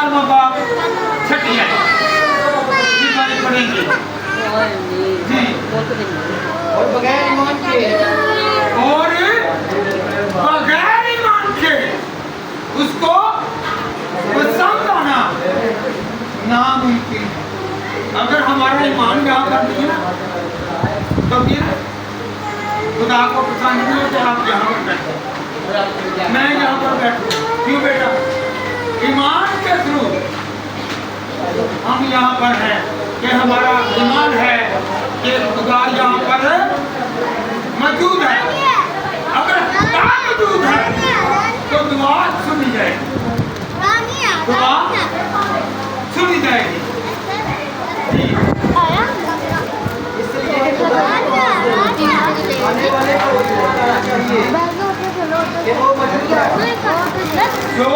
4वां बाब छठी है जी वाली पढ़ेंगे जी। और बगैर ईमान के उसको पसंद आना नामुमकिन। अगर हमारा ईमान यहाँ कर दिया ना तो फिर खुदा को पसंद नहीं हो तो आप यहाँ पर बैठो, मैं यहाँ पर बैठूँ। क्यों बेटा? ईमान के थ्रू हम यहाँ पर हैं कि हमारा ईमान है कि खुदा यहाँ पर मौजूद है। अगर खुदा मौजूद है तो दुआ सुनी जाएगी, दुआ सुनी जाएगी। आने वाले को बताना चाहिए कि वो मौजूद है। जो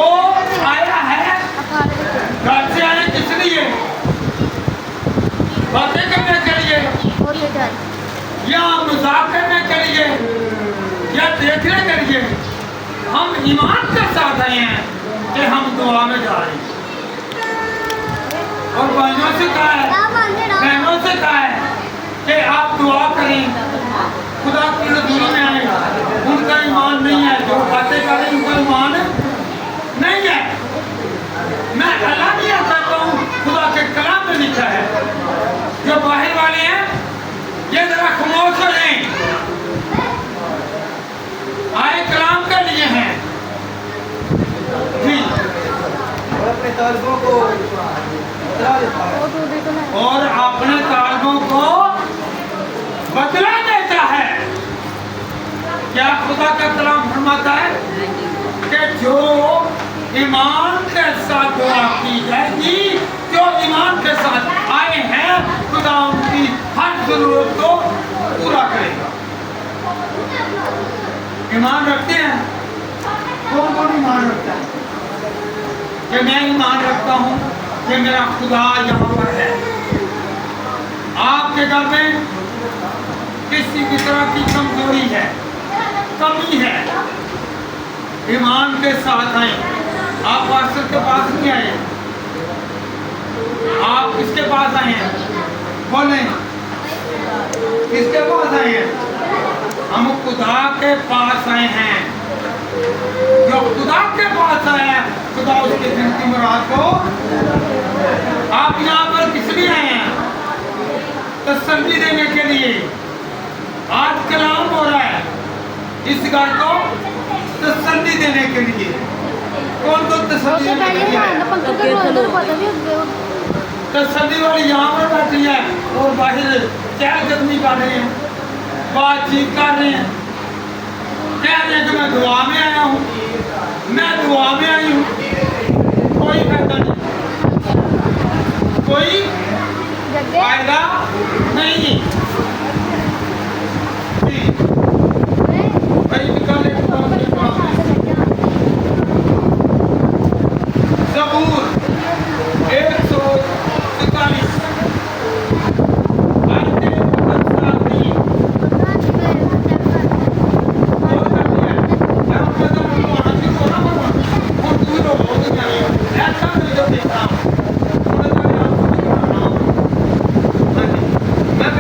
आया है घर से आए किस लिए? बातें करने के लिए या मजाक करने के लिए या देखने के लिए? हम ईमान के साथ आए हैं कि हम दुआ में जा रहे हैं। और भाइयों से कहा है, बहनों से कहा है कि आप दुआ करें, खुदा की हज़ूरी में आए। उनका ईमान नहीं है, जो बातें कर रहे हैं उनका ईमान नहीं है। मैं एलानिया करता हूँ, खुदा के कलाम में लिखा है। जो बाहर वाले हैं ये जरा खामोश हो जाएं, आए कलाम के लिए हैं जी। और अपने तालिबों को बदला देता है, और अपने तालिबों को बदला देता है। क्या खुदा का कलाम फरमाता है कि जो ईमान के साथ दुआ की जाएगी, जो ईमान के साथ आए हैं, खुदा उनकी हर जरूरत को पूरा करेगा। ईमान रखते हैं? कौन कौन ईमान रखता है? कि मैं ईमान रखता हूँ कि मेरा खुदा यहाँ पर है। आपके घर में किसी भी तरह की कमजोरी है, कमी है, ईमान के साथ आए। आप पास्टर के पास नहीं आए, आप किसके पास आए हैं? बोलें, किसके पास आए हैं? हम खुदा के पास आए हैं। जो खुदा के पास आया है, खुदा उसके दिल की मुराद को। आप यहाँ पर किस लिए आए हैं? तसल्ली देने के लिए। आज कलाम हो रहा है इस घर को तसल्ली देने के लिए। कौन को तसल्ली देने के लिए आया? तसल्ली वाली यहाँ पर बैठी है और बाहर चहलकदमी कर रहे हैं, बातचीत कर रहे हैं, कह रहे हैं कि मैं दुआ में आया हूँ, मैं दुआ में आई हूँ। कोई फायदा नहीं, कोई फायदा नहीं। भाई निकाले ज़बूर 143 मैं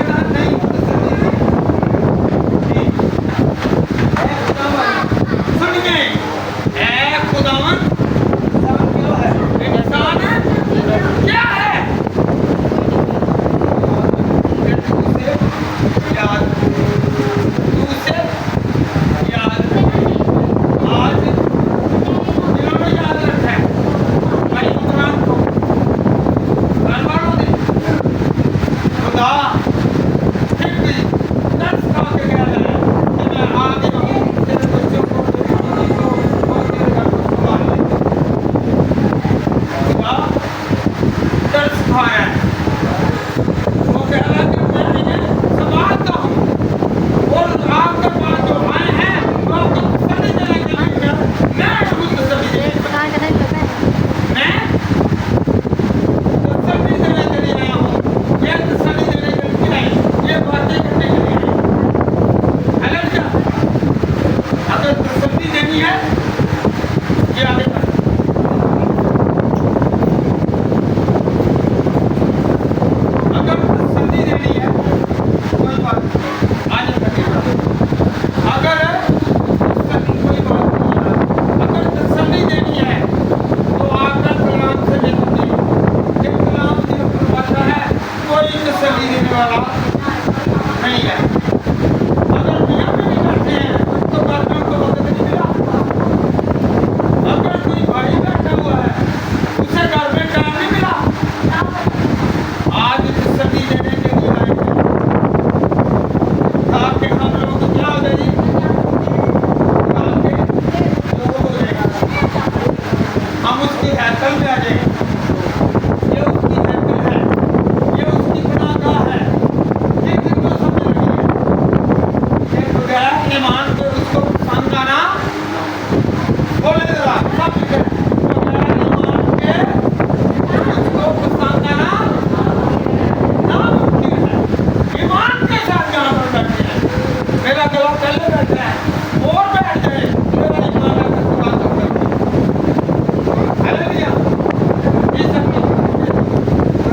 पहले बैठा है और बैठ जाए मेरा ईमान आकर खुदा का कर हालेलुया। ये सब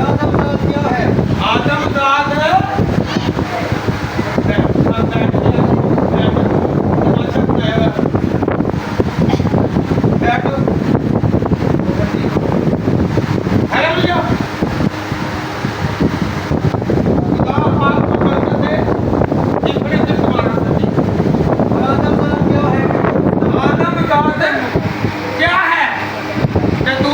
आदम जात क्या है? आदम जात आदम जात क्या है? क्या है कि तू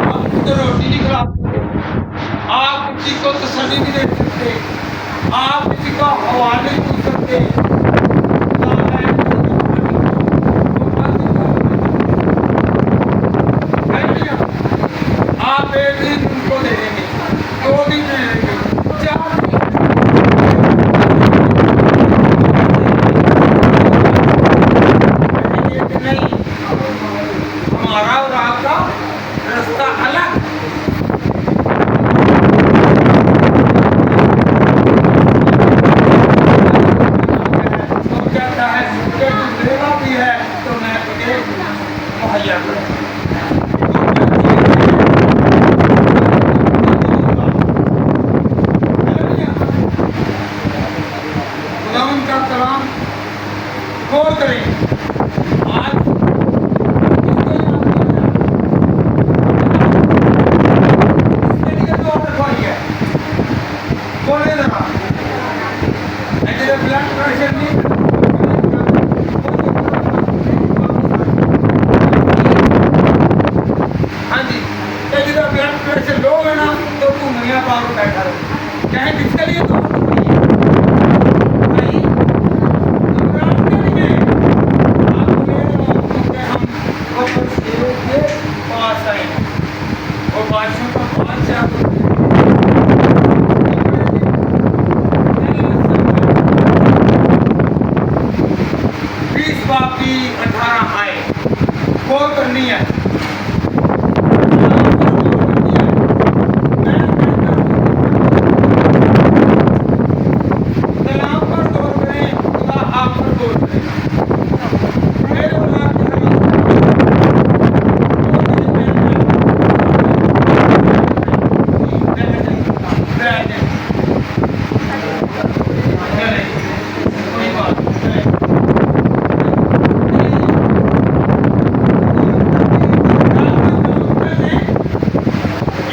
आप तो रोटी नहीं खिला सकते, आप किसी को तसल्ली नहीं दे सकते, आप किसी को हवा नहीं पूछ सकते। आप एक दिन उनको दे देंगे, 2 दिन दे देंगे, 4 दिन नहीं। हमारा और आपका रास्ता अलग। तो कहता है कि तू देगा भी है तो मैं तुझे मुहैया करूँ। खुदावंद का कलाम गौर करें। आज इसको याद किया जाए। इसके लिए तो और रखवाई है। बोले जरा ब्लड प्रेशर नहीं हाँ जी तेरा ब्लड प्रेशर लो है ना तो तू मुहैया पावर बैठा रहे चाहे किसके लिए तो नहीं घबराहट के लिए आप हम वापस के पास आए और बादशाह का बादशाह बाकी 18 आए गौर करनी है। सलाम पर गौर करें, खुदा आप पर गौर करें। मेरे खुदा के कोई बात नहीं।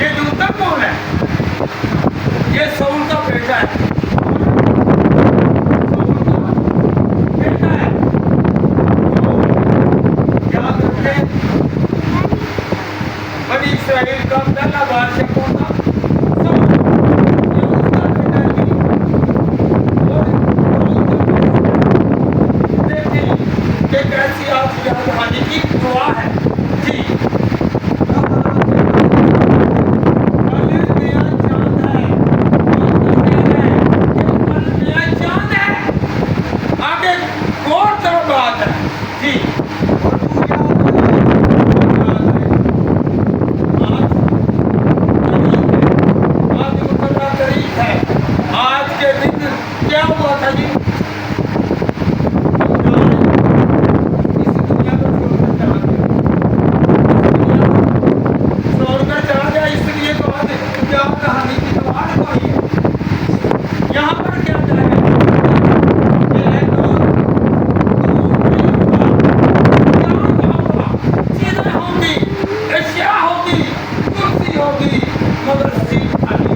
ये दूसरा कौन है? ये सऊल का बेटा है। सऊल का बेटा है। याद रखें, बनी इस्राएल का पहला बादशाह कौन था? सऊल। ये उसका बेटा नहीं। और देखिए कि कैसी आप याद हानि की दुआ है जी। आज के दिन क्या हुआ था जी? इस दुनिया को छोड़कर चला गया, इसलिए तो आज क्या कहानी की तो आज कोई है। यहाँ पर क्या है? चीजें होंगी, एशिया होगी, कुर्सी होगी, मगर सीट खाली।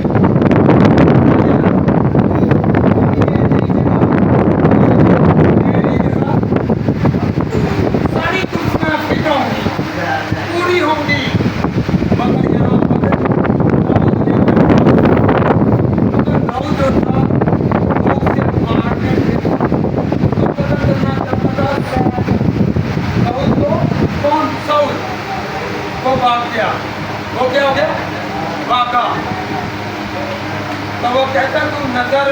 सारी कुर्सियां फिट होंगी, पूरी होंगी, मगर यहाँ पर दाऊद जो था वो उसे मारने थे, तो कदम करना चाहता था। दाऊद को कौन? सऊल वो भाग गया। वो क्या हो गया? भागा। तो वो कहता तू नजर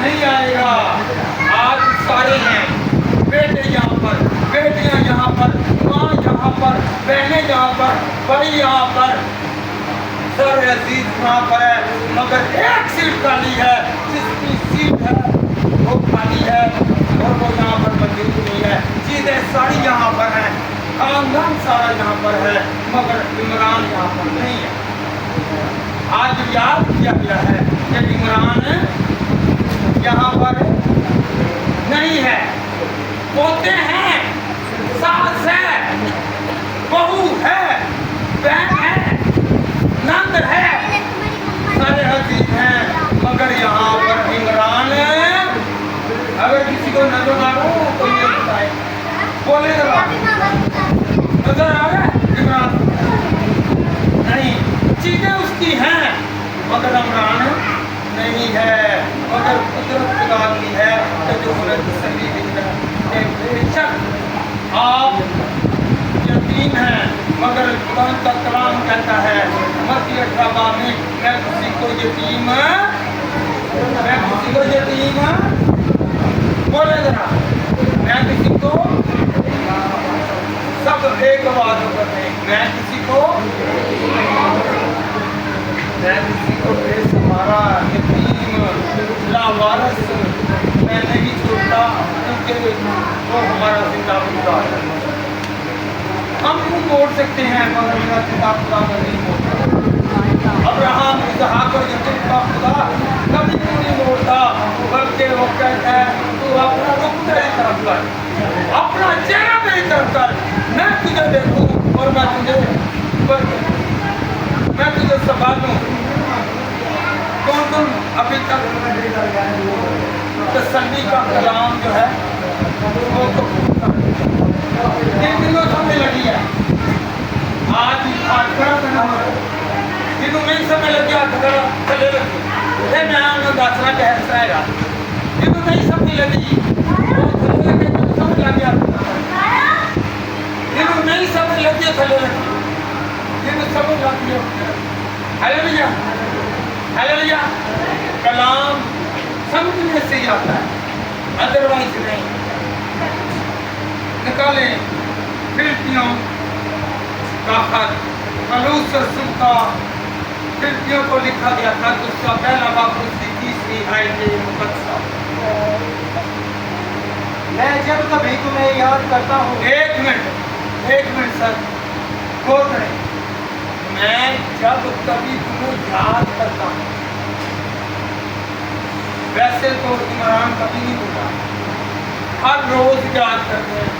नहीं आएगा। आज सारे हैं, बेटे यहाँ पर, बेटियां यहाँ पर, माँ यहाँ पर, बहनें यहाँ पर, भाई यहाँ पर, सर अजीज वहाँ पर है, मगर एक सीट खाली है, जिसकी सीट है वो खाली है और वो यहाँ पर मौजूद नहीं है। चीजें सारी यहाँ पर हैं, खानदान सारा यहाँ पर है, मगर इमरान यहाँ पर नहीं है। आज याद किया गया है कि इमरान यहाँ पर नहीं है। पोते हैं, सास है, बहू है, बहन है, नंद है, सारे अजीज हैं, मगर यहाँ पर इमरान अगर किसी को नजर आ रहा है तो ये बताए, बोले जरा नजर आ रहा है इमरान? नहीं, चीजें उसकी हैं मगर इमरान नहीं है। मगर कुदरत खुदा की है कि जो उन्हें तसल्ली दी है, बेशक आप यतीम हैं, मगर खुदा का कलाम कहता है मत्ती 18 में, मैं किसी को यतीम बोले जरा, मैं किसी को सब एक आवाज करते, मैं किसी को बेसहारा, यतीम, लावारिस मैं नहीं छोड़ता, क्योंकि वो हमारा जिंदा खुदा है। हम मुंह मोड़ सकते हैं मगर मेरा जिंदा खुदा नहीं मोड़ता। अब्राहम, इसहाक और याकूब का खुदा कभी क्यों नहीं मोड़ता, बल्कि वो कहता है तू अपना रुख मेरी तरफ कर, अपना चेहरा मेरी तरफ कर, मैं तुझे देखूं और मैं तुझे संभालूं। कौन अभी तक तसल्ली का कलाम जो है वो इन दिनों समय लगी है। आज जिन्हों नहीं समय लग गया चले लगी, मैं उन्हें दसना कहता जिन्हों नहीं समझ लगी वो थले लगे, तो समझ लग गया। जिन्हों नहीं समझ लगी थले लगी, जिन्हों समझ लग गया हालेलुया, हालेलुया। कलाम समझने से आता है, अदरवाइज नहीं। निकालें फिलिपियों का खत, पौलुस रसूल का फिलिपियों को लिखा गया था, तो उसका पहला बाब उसकी 30वीं आयत मुकद्दसा। मैं जब कभी तुम्हें याद करता हूँ, एक मिनट सर, गौर करें। मैं जब कभी तुम्हें याद करता हूँ, वैसे तो इमरान कभी नहीं होता, हर रोज याद करते हैं।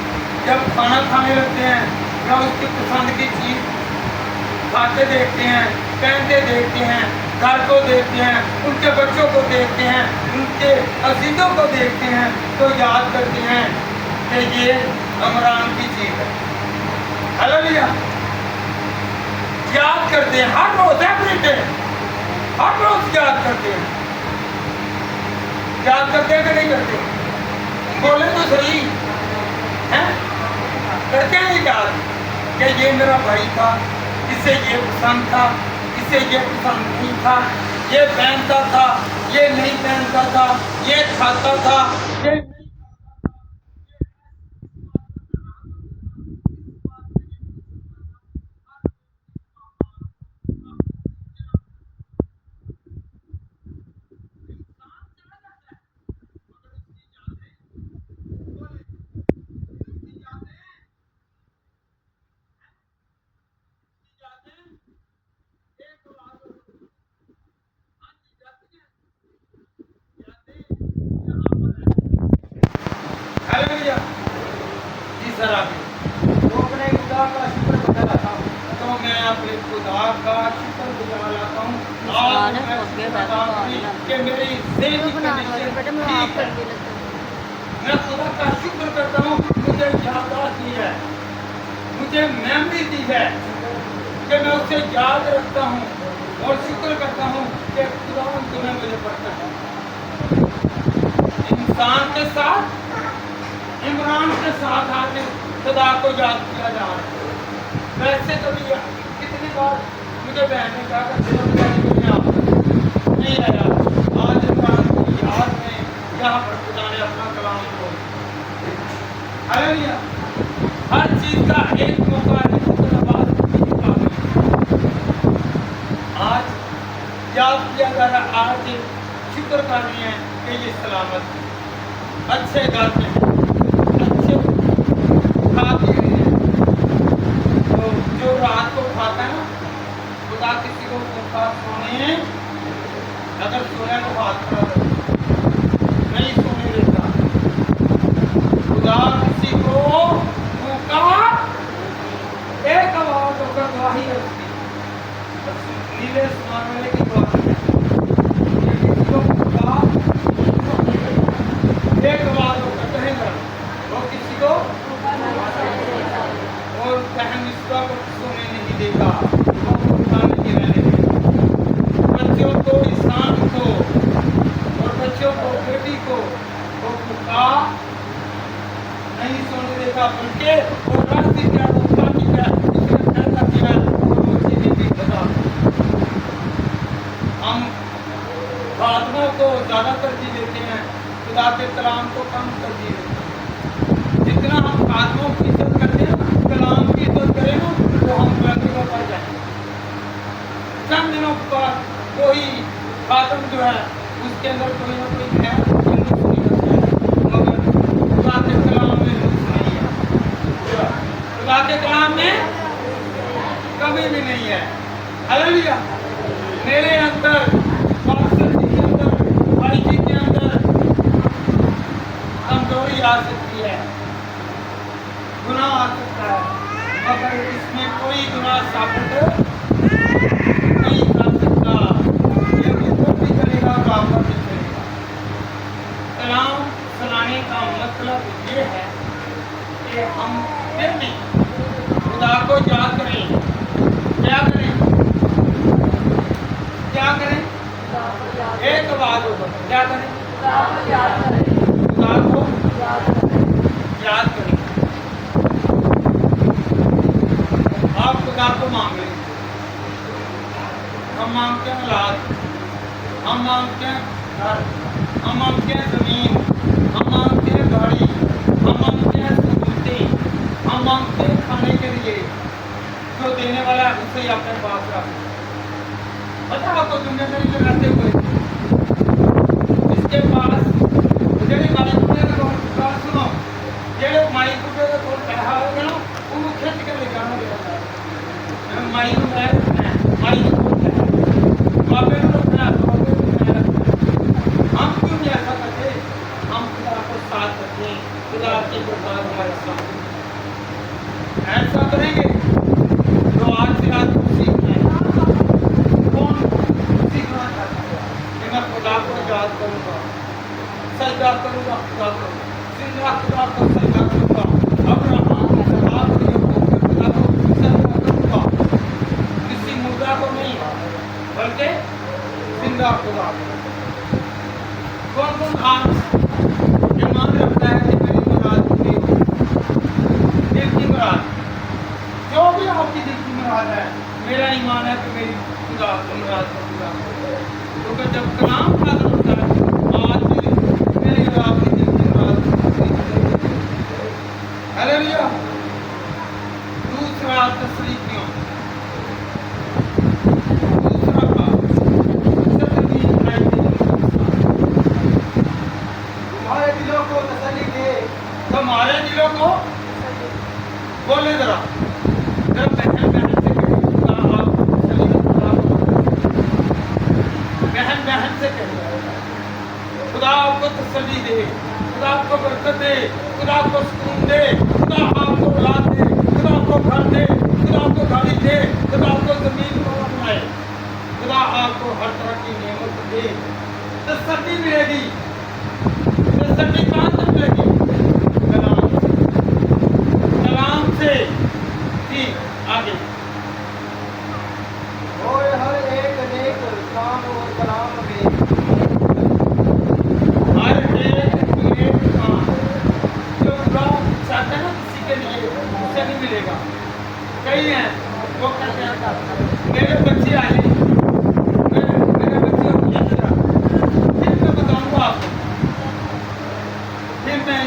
जब खाना खाने लगते हैं या उसकी पसंद की चीज खाते देखते हैं, पहनते देखते हैं, घर को देखते हैं, उनके बच्चों को देखते हैं, उनके अजीजों को देखते हैं, तो याद करते हैं कि ये इमरान की चीज है। हालेलुया, याद करते हैं हर रोज, एवरीडे, हर रोज याद करते हैं। याद करते हैं कि नहीं करते? बोले तो सही हैं, करते हैं याद कि ये मेरा भाई था, इसे ये पसंद था, इसे ये पसंद नहीं था, ये पहनता था, ये नहीं पहनता था, ये खाता था, ये हालेलुया जी सर। आप तो अपने खुदा का शुक्र बता रहा हूँ, तो मैं अपने खुदा का शुक्र गुजार रहा हूँ कि मेरी सेहत ठीक है। मैं खुदा का शुक्र करता हूँ, मुझे याददाश्त दी है, मुझे मेमोरी दी है कि मैं उसे याद रखता हूँ और शुक्र करता हूँ कि खुदा तुम्हें मुझे पढ़ता है। इंसान के साथ, इमरान के साथ आके खुदा को याद किया जा रहा है। वैसे कभी कितनी बार मुझे बहन ने कहा नहीं आया, आज इमरान की याद में यहाँ पर खुदा ने अपना कलाम खोल दिया। हालेलुया, हर चीज का एक मौका है। आज याद किया जा रहा आज शुक्र कर रहे हैं कि ये सलामत है, अच्छे घर में है, अच्छे खा पी रहे हैं। तो जो रात को खाता है ना, खुदा किसी को भूखा सोने अगर सोया तो हाथ खड़ा कर, नहीं सोने देता। खुदा किसी को भूखा एक आवाज होकर गवाही है उसकी, बस नीले आसमान वाले की गवाही है। ये किसी को भूखा एक आवाज होकर कहेगा, वो किसी को और बहन मिश्रा को सोने नहीं देगा, वो भूखा नहीं रहने देगा। बच्चों को, इंसान को और बच्चों को, बेटी को वो भूखा नहीं सोने देगा, बल्कि वो रास्ते क्या रोका की क्या इसने फैसला किया और वो चीजें भी बता। हम आत्मा को ज्यादा तरजीह देते हैं, खुदा के कलाम को कम तरजीह देते हैं। जितना हम आत्मा की इज्जत करते हैं, कलाम की इज्जत करें ना, तो हम बुलंदी पर पड़ जाएंगे। चंद दिनों बाद कोई खातम जो है उसके अंदर कोई ना कोई है नुक्स निकलता है, मगर खुदा के कलाम में नुक्स नहीं है। खुदा के कलाम में कभी भी नहीं है। हालेलुया। मेरे अंदर, पास्टर जी के अंदर, भाई जी के अंदर कमजोरी आ सकती है, गुनाह आ सकता है, मगर इसमें कोई गुनाह साबित नहीं कर सकता। ये ऊपर भी चलेगा, बापर भी चलेगा। कलाम सुनाने का मतलब ये है कि हम फिर भी खुदा को याद करें। क्या करें? क्या करें? एक आवाज होगा, क्या करें? खुदा को याद करें। आप खुदा को मांग लें। हम मांगते हैं औलाद, हम मांगते हैं घर, हम मांगते हैं जमीन, हम मांगते हैं गाड़ी, हम मांगते हैं सहूलतें, हम मांगते हैं खाने के लिए। जो देने वाला है उसे ही अपने पास रख। पता आपको दुनिया में जो रहते हुए इसके पास जेड़े माई कुटे का बात सुनो, जेड़े माई कुटे का कोई पैसा होगा ना, वो खिंच के ले जाना देता है। माई को मैं रखना है, माई को बाबे को रखना है, बाबे को मैं रखना है। हम क्यों नहीं ऐसा करते? हम खुदा को साथ रखें, खुदा की प्रसाद हमारे साथ ऐसा करेंगे तो आज से आज सीखना है। कौन सीखना चाहता है कि मैं खुदा को याद करूँगा, सजदा करूँगा, खुदा को जिंदा खुदा को सजदा करूँगा, अब्राहम इसहाक और याकूब के खुदा को सजदा करूँगा, किसी मुर्दा को नहीं बल्कि जिंदा खुदा को। कौन कौन आज ईमान रखता है कि मेरी मुराद पूरी हो? दिल की मुराद, जो भी आपकी दिल की मुराद है, मेरा ईमान है कि मेरी खुदा मुराद को पूरा करेगा। क्योंकि जब कलाम नाज़िल होता है, आज मेरी और आपकी दिल की मुराद पूरी करेगा। हालेलुया। दूसरा तस्लीकियों, दूसरा बात, तुम्हारे दिलों को तसल्ली दे। हमारे दिलों को बोले जरा, जब बहन बहन से कहे, खुदा आप तसल्ली दे, खुदा को बहन बहन से कहे, खुदा आपको तसल्ली दे, खुदा आपको बरकत दे, खुदा आपको सुकून दे, खुदा आपको औलाद दे, खुदा आपको घर दे, खुदा आपको गाड़ी दे, खुदा आपको जमीन को बनाए, खुदा आपको हर तरह की नेमत दे। तसल्ली मिलेगी। तसल्ली कहाँ से मिलेगी? कलाम से। कलाम से। जी आगे। और हर एक नेक काम और कलाम में हर एक काम जो बुरा चाहता है ना किसी के लिए, उसे नहीं मिलेगा। कई हैं वो कहते हैं मेरे बच्चे आए, मेरे बच्चे फिर मैं बताऊंगा आपको, फिर मैं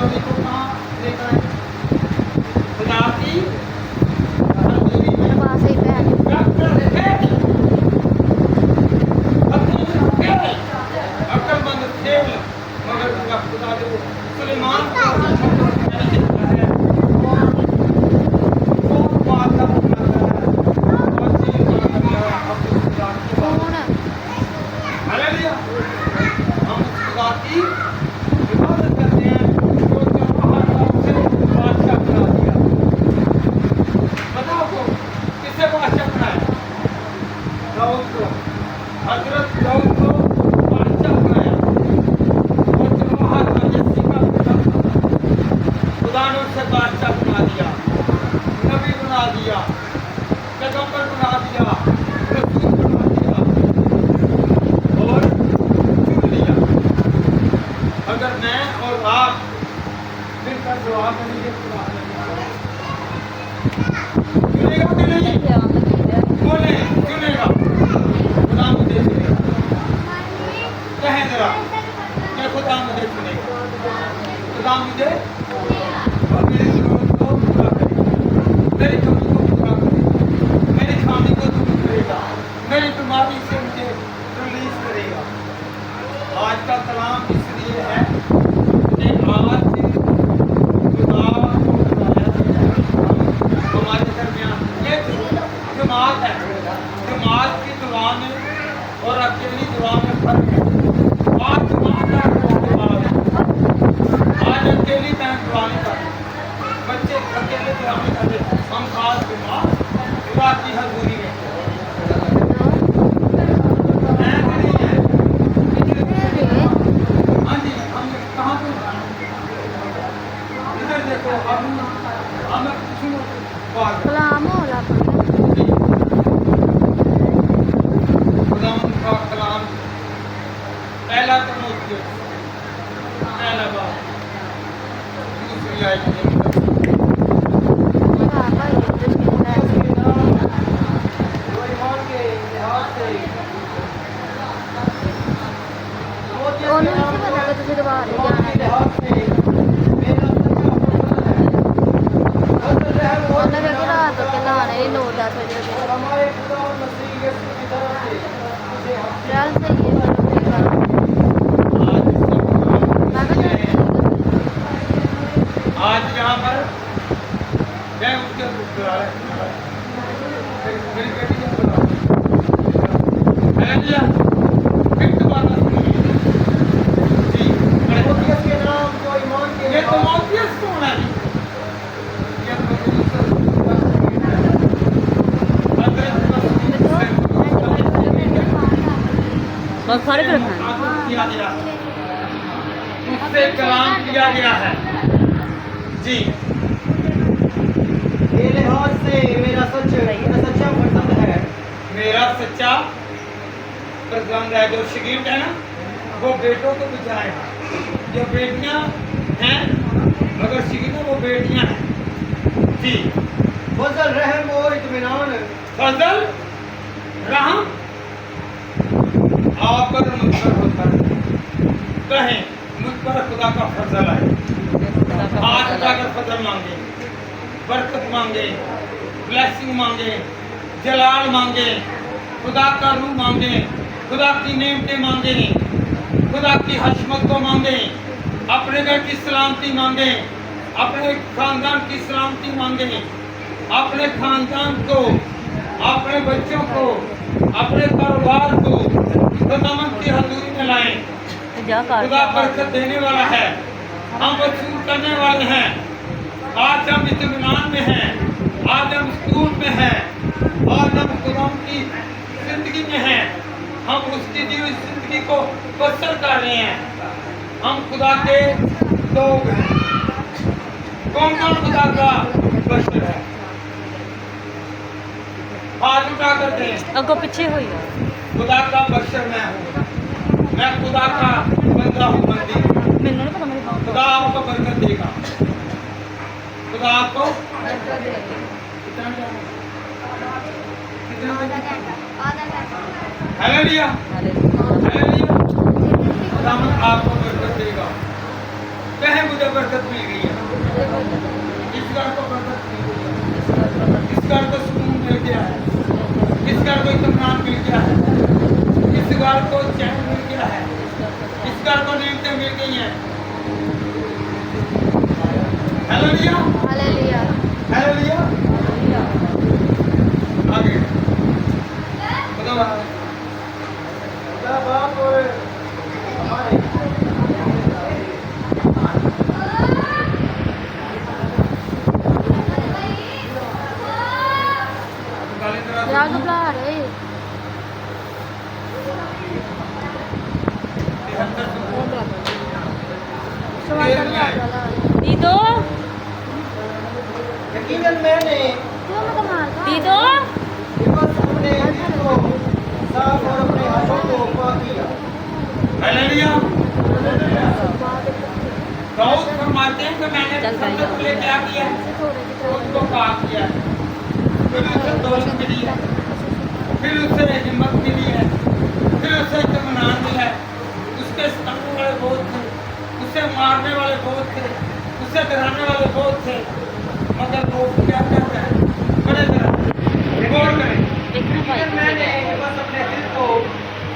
नबी को कहाँ लेकर आए? खुदा की हजूरी में वहाँ से ही पहन अक्लमंद थे मगर उनका खुदा जो सुलेमान को मैंने देखा है वो माता पिता है और चीज माता अपने खुदा की कौन हालेलुया हम उस खुदा की इबादत करते हैं जो बाहर से बादशाह बना दिया। बताओ को किसे बादशाह बनाया? दाऊद को, हजरत दाऊद को बादशाह बनाया और जो बाहर यस्सी का बेटा था खुदा ने उसे बादशाह बना दिया, नबी बना दिया, पैगंबर बना दिया, रसूल बना दिया और चुन लिया। अगर मैं और आप मिलकर दुआ करेंगे खुदा चुनेगा कि नहीं? बोले चुनेगा, खुदा मुझे चुनेगा। कहें जरा क्या खुदा मुझे चुनेगा? खुदा मुझे और मेरी जरूरत को पूरा करेगा, मेरी कमी को पूरा करेगा, मेरी खामी को दूर करेगा, मेरी बीमारी से मुझे रिलीज करेगा। आज का कलाम इसलिए है कि आज खुदा को बुलाया गया है हमारे दरमियान। ये जमात है, जमात की दुआ में और अकेली दुआ में फर्क है। आज जमात है, आज अकेली मैं दुआ नहीं कर, बच्चे अकेले दुआ नहीं करते, हम खास बीमार खुदा की हजूरी में है कि नहीं है? हाँ जी, हम कहाँ पे इधर देखो, हम सुनो बात कलाम होला खुदावंद का कलाम पहला तीमुथियुस पहला बाब दूसरी आयत में ਉਹਨੂੰ ਨਹੀਂ ਪਤਾ ਕਿ ਤੁਸੀਂ ਦੁਬਾਰਾ ਜਾਣਾ ਹੈ ਉਹਨੇ ਵੇਖੋ ਰਾਤ ਤੋਂ ਕਿੰਨਾ ਆਣਾ ਇਹ 9-10 ਵਜੇ हमारे खुदा और मसीह यीशु की तरफ से ਚੱਲ ਸਹੀ ਹੈ आज यहाँ पर मैं उसके बुला मेरी बेटी ने बुला हालेलुया। फिर दोबारा सुनिए जी, तीमुथियुस के नाम जो ईमान के ये तीमुथियुस कौन है? ये बस सारे पर किया गया, उससे कलाम किया गया है जी। ये लिहाज से मेरा सच्चा पसंद है। मेरा सच्चा प्रसंग है जो शगीर्द है ना वो बेटों को बिछाएगा, जो बेटियां हैं अगर शगीर्द है वो बेटियां हैं जी। फजल रहम और इत्मीनान फजल रहम आप पर मुझ पर होता है, कहें मुझ पर खुदा का फजल है। हाथ उठाकर फजल मांगे, बरकत मांगे, ब्लेसिंग मांगे, जलाल मांगे, खुदा का रूह मांगे, खुदा की नेमतें मांगे, खुदा की हशमत को मांगे, अपने घर की सलामती मांगे, अपने खानदान की सलामती मांगे, अपने खानदान को, अपने बच्चों को, अपने कारोबार को खुदावंद की हजूरी में लाएं। खुदा बरकत देने वाला है, हम वसूल करने वाले हैं। आज हम इत्मीनान में हैं, आज हम स्कूल में हैं, आज हम खुदावंद की जिंदगी में हैं, हम उसकी दी हुई जिंदगी को बसर कर रहे हैं। हम खुदा के लोग हैं। कौन कौन खुदा का बशर है? हाथ उठा करते हैं, अगो पीछे हुई खुदा का बशर मैं हूँ, मैं खुदा का बंदा हूँ, बंदी हूँ। मैंने नहीं पता मेरी बात खुदा आपको बरकत देगा, खुदा आपको हालेलुया, हालेलुया। खुदा आपको बरकत देगा। कहे मुझे बरकत मिल गई है, इस घर को बरकत मिल गई है, इस घर को सुकून मिल गया है, इस घर को इत्मीनान मिल गया है, इस घर को चैन मिल गया है, इस घर को नींदें मिल गई हैं। Hallelujah, hallelujah, hallelujah. आगे बताओ खुदा बाप और हमारे राग बुला रहे दीदो यकीनन मैंने क्यों मैं मारता दीदो दिवस अपने दिल को साफ और अपने हाथों को पाक किया। हालेलुया। दाऊद फरमाते हैं कि मैंने चल भाई। सबसे पहले क्या किया, उसको पाक किया, फिर उसे दौलत मिली है, फिर उसे हिम्मत मिली है, फिर उसे इत्मीनान मिला है। उसके सताने वाले बहुत थे, उसे मारने वाले बहुत थे, उसे डराने वाले बहुत थे, मगर वो क्या कहता है, बड़े तरह गौर करें। देखना यकीनन मैंने भाई दिवस अपने दिल को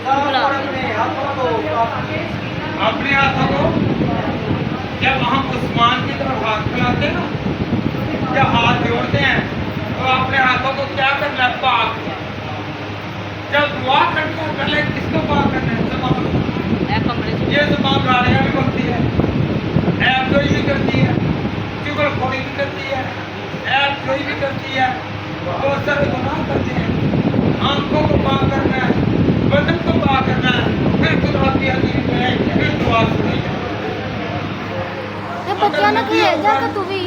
साफ और अपने हाथों को पाक किया। अपने हाथों को, जब हम आसमान की तरफ हाथ फैलाते हैं ना, या हाथ जोड़ते हैं, तो अपने हाथों को क्या करना है, पाक। जब दुआ करते हैं पहले किसको पाक करना है, ज़बान। ए कमरे से ये ज़बान गालियाँ भी बनती है, ऐबगोई भी करती है, चुगलखोरी भी करती है, ऐबगोई भी करती है, बहुत सारे गुनाह करते हैं। आंखों को पाक करना है, बदन को पाक करना है, फिर खुदा की हज़ूरी में फिर दुआ सुनी है। ते बच्चा ने खेल जा के तू भी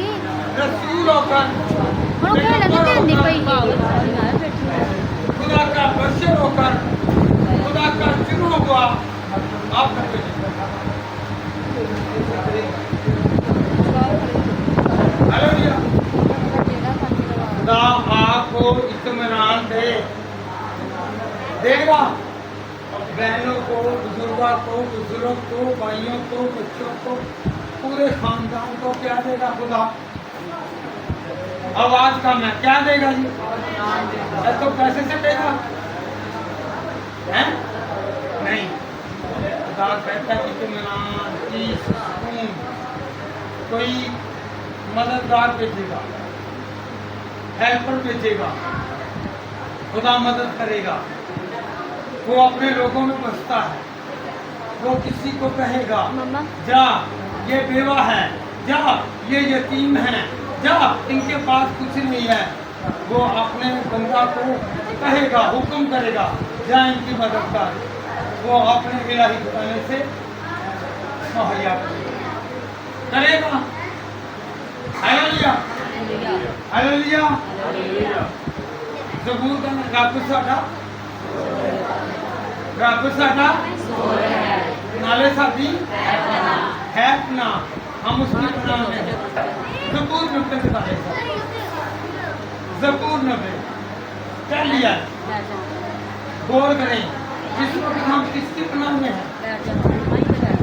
रसूल होकर, ਹੁਣ ਖੇਡਣ ਤੇ ਨਹੀਂ ਪਈ खुदा का बशर होकर, खुदा का चुना हुआ आप हालेलुया। खुदा आपको इत्मीनान दे, देगा। बहनों को, बुजुर्गों को, बुजुर्गों को, भाइयों को, बच्चों को, पूरे खानदान को क्या देगा खुदा? आवाज का मैं क्या देगा जी? तो पैसे से देगा है? नहीं, खुदा कहता है इत्मीनान, पीस, सुकून। कोई मददगार भेजेगा, हेल्पर भेजेगा, खुदा मदद करेगा। वो अपने लोगों में बसता है, वो किसी को कहेगा मम्मा जा ये बेवा है, जा ये यतीम है, जा इनके पास कुछ नहीं है। वो अपने बंदा को कहेगा, हुक्म करेगा, जा इनकी मदद कर। वो अपने इलाही खजाने से मुहैया करेगा। Hallelujah, hallelujah. ज़बूर का रब साडा, रब साडा नाले साडी है अपना, हम उसकी पनाह में हैं। ज़बूर 90 के बारे में, ज़बूर 90 क्या लिया है? गौर करें, इस वक्त हम किसकी पनाह में हैं?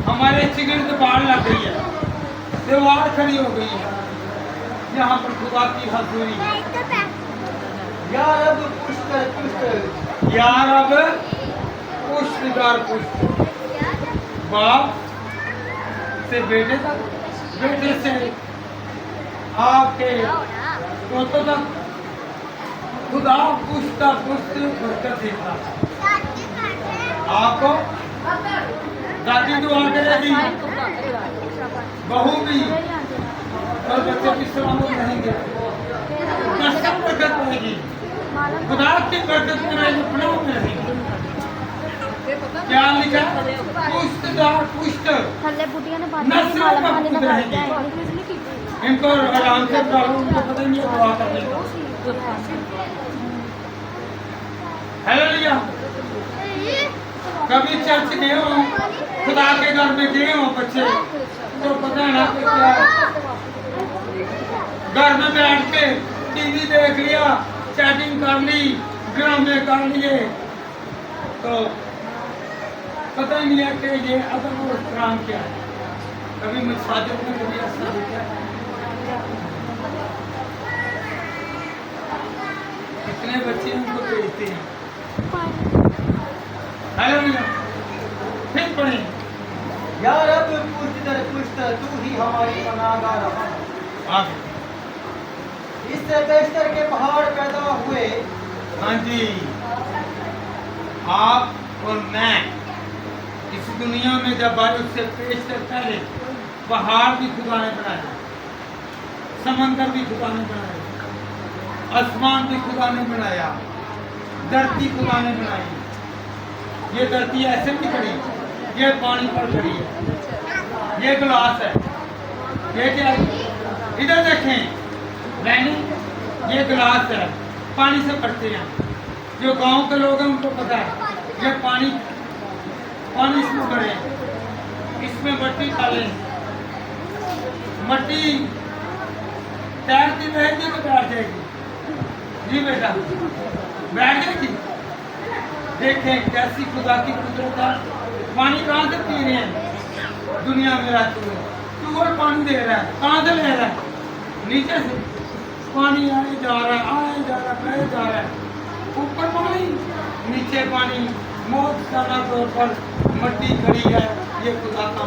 हमारे चिगिर्द बाढ़ लग गई है, दीवार खड़ी हो गई है, यहाँ पर खुदा की हज़ूरी। या रब पुष्ट पुष्ट, या रब पुष्ट दर पुष्ट, बाप से बेटे तक, बेटे से आपके पोतों तक, खुदा पुष्ट दर पुष्ट बरकत देता है। आपको दादी दुआ करेगी, बहू भी, और बच्चे भी सलामत रहेंगे, कसम बरकत रहेगी, खुदा की बरकत में रहेगी, अपना में रहेगी। क्या लिखा? पुष्ट दर पुष्ट, थल्ले बुटियां ने पानी नस्लों माला का खाने पुत्र लगा रहेगी। इनको आराम से डालो, उनको पता नहीं है दुआ करने का। हालेलुया। कभी चर्च गए हो, खुदा के घर में गए हो बच्चे, तो पता है ना कि क्या घर में बैठ के टीवी देख लिया, चैटिंग कर ली, ड्रामे कर लिए, तो पता ही नहीं है कि ये अदब और इहतराम क्या है। कभी मुझ साजिद में कभी ऐसा देखा है? कितने बच्चे उनको भेजते हैं। हेलो भैया, फिर पढ़े। या रब पुश्त दर पुश्त तू ही हमारी पनाहगाह रहा। आगे। इससे बेशतर के पहाड़ पैदा हुए। हाँ जी, आप और मैं इस दुनिया में जब आए उससे बेशतर पहले पहाड़ भी खुदा ने बनाए, समंदर भी खुदा ने बनाए, आसमान भी खुदा ने बनाया, धरती खुदा ने बनाई। ये धरती ऐसे नहीं खड़ी, ये पानी पर खड़ी है। ये गिलास है, ये क्या है? इधर देखें मैंने, ये गिलास है, पानी से भरते हैं। जो गांव के लोग हैं उनको पता है, ये पानी इसमें भरे, इसमें मट्टी डालें, मट्टी तैरती रहेगी तो बैठ जाएगी। जी बेटा, बैठ जाएगी। देखें कैसी खुदा की कुदरत है। पानी कहाँ से पी रहे हैं दुनिया में रहते हुए? ट्यूबवेल पानी दे रहा है, कहाँ से ले रहा है? नीचे से पानी आए जा रहा है, आए जा रहा है, बहे जा रहा है। ऊपर पानी, नीचे पानी, मौत सारा तौर पर मट्टी खड़ी है। ये खुदा का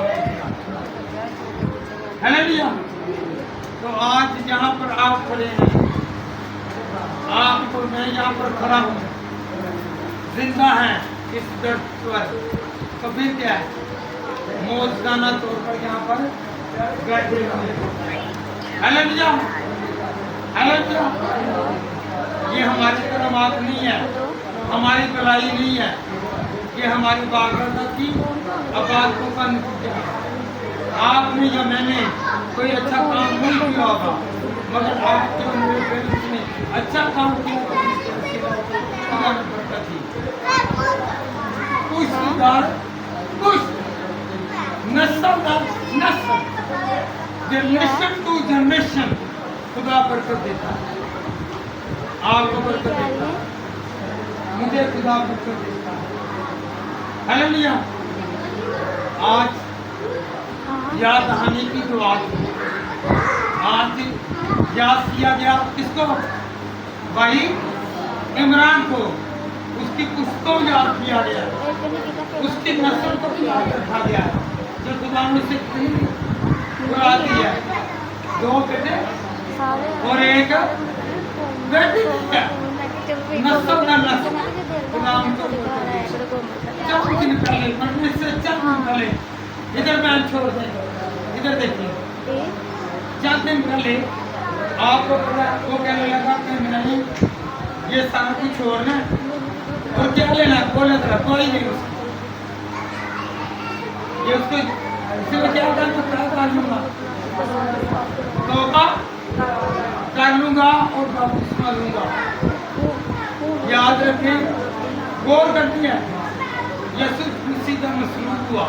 है ना भैया? तो आज यहाँ पर आप खड़े हैं, आप और मैं यहाँ पर खड़ा हूँ, जिंदा है इस धरती पर। तो फिर क्या है? मौजगाना तौर पर यहाँ पर बैठे हुए। हेलो भैया, हेलो भैया, ये हमारी करमात नहीं है, हमारी भलाई नहीं है, ये हमारी बागरता की आबादों का नतीजा है। आपने या मैंने कोई अच्छा काम नहीं किया होगा, मगर आपके और मेरे पेरेंट्स ने अच्छा काम किया थी। कुछ सुधार, कुछ नस्ल दर नस्ल, जनरेशन टू जनरेशन खुदा बरकत देता है। आपको बरकत देता है, मुझे खुदा बरकत देता है। हालेलुया। आज याद आने की दुआ थी। आज याद किया गया किसको? भाई इमरान को, उसकी पुश्तों याद किया गया, उसकी नस्ल को याद रखा गया, जो खुदा ने उसे बुरा दी है। 2 बेटे और 1 बेटी है। नस्ल का नस्ल खुदा उनको चल निकले, मरने से चल निकले। इधर बैन छोड़ दें, इधर देखिए, चल निकले। आपको पता, वो कहने लगा कि नहीं ये सारा कुछ छोड़ना और क्या लेना, बोले था कोई नहीं उसको, ये उसको इसलिए क्या कर लूंगा, तौबा कर लूंगा और बपतिस्मा लूंगा। याद रखें, गौर करती है, यीशु मसीह का मसलूब हुआ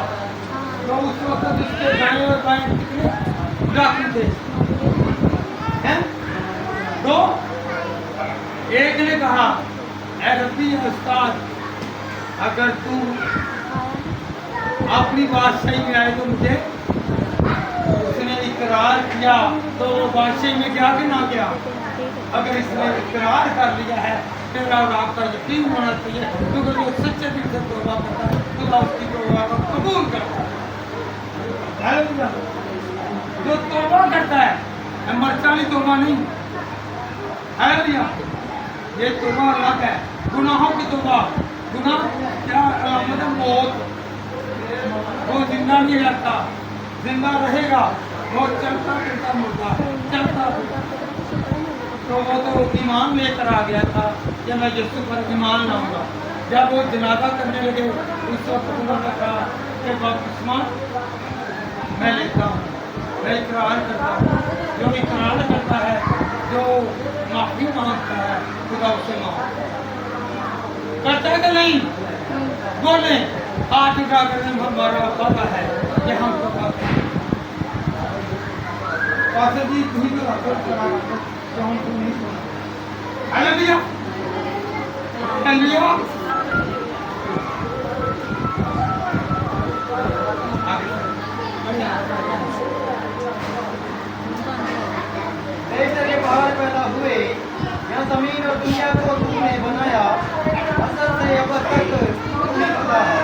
तो उस वक्त उसके दाएं और बाएं कितने डाकू थे हैं? 2। एक ने कहा, ऐ रब्बी उस्ताद, अगर तू अपनी बादशाही में आए तो मुझे, उसने इकरार किया तो वो बादशाही में गया कि ना गया? अगर इसने इकरार कर लिया है, तेरा और आपका यकीन होना चाहिए, क्योंकि जो सच्चे दिल से तौबा करता है खुदा उसकी तौबा को कबूल करता है। जो तौबा करता है, मरचाली तौबा नहीं है भैया, ये तौबा अलग है। गुनाहों की तौबा, गुनाह क्या अलामत है? मौत। वो जिंदा नहीं रहता, जिंदा रहेगा, वो चलता फिरता मुर्दा, चलता तो वो तो ईमान लेकर आ गया था कि मैं यीशु पर ईमान लाऊंगा। जब वो जनाजा करने लगे उस वक्त उन्होंने कहा कि बपतिस्मा मैं लेता हूँ, मैं इकरार करता हूँ। जो इकरार करता है, जो माफी मांगता है, खुदा उसे माफ करता है कि नहीं? बोले हाथ उठा कर हमारा वादा है कि हम पासे जी तुम तो रखो चला तो हम तुम नहीं सुना। Hallelujah, hallelujah. आगे हुए यह जमीन और दुनिया को तुमने बनाया असल से अब तक तुम्हें पता है।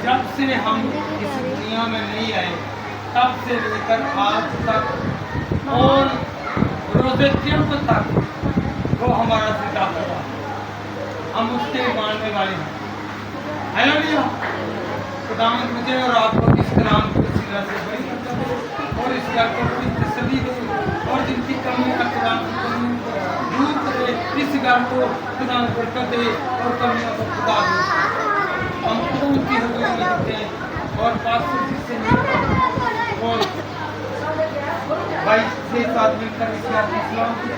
जब से हम इस दुनिया में नहीं आए तब से लेकर आज तक और रोज़े क़यामत तक वो हमारा सीधा होगा, हम उसके मानने वाले हैं। हालेलुया। खुदावंद मुझे और आपको इस कलाम की वसीला से बड़ी बरकत दे और इस घर को बड़ी तसल्ली दे और जिनकी कमियां खुदावंद की कमियों को दूर करे, इस घर को खुदावंद बरकत दे और कमियों को खुदा दे। हम खुदा उनकी हुजूर में रखते हैं और पास्टर जी से मिलकर और भाई से साथ मिलकर इस इस्लाम की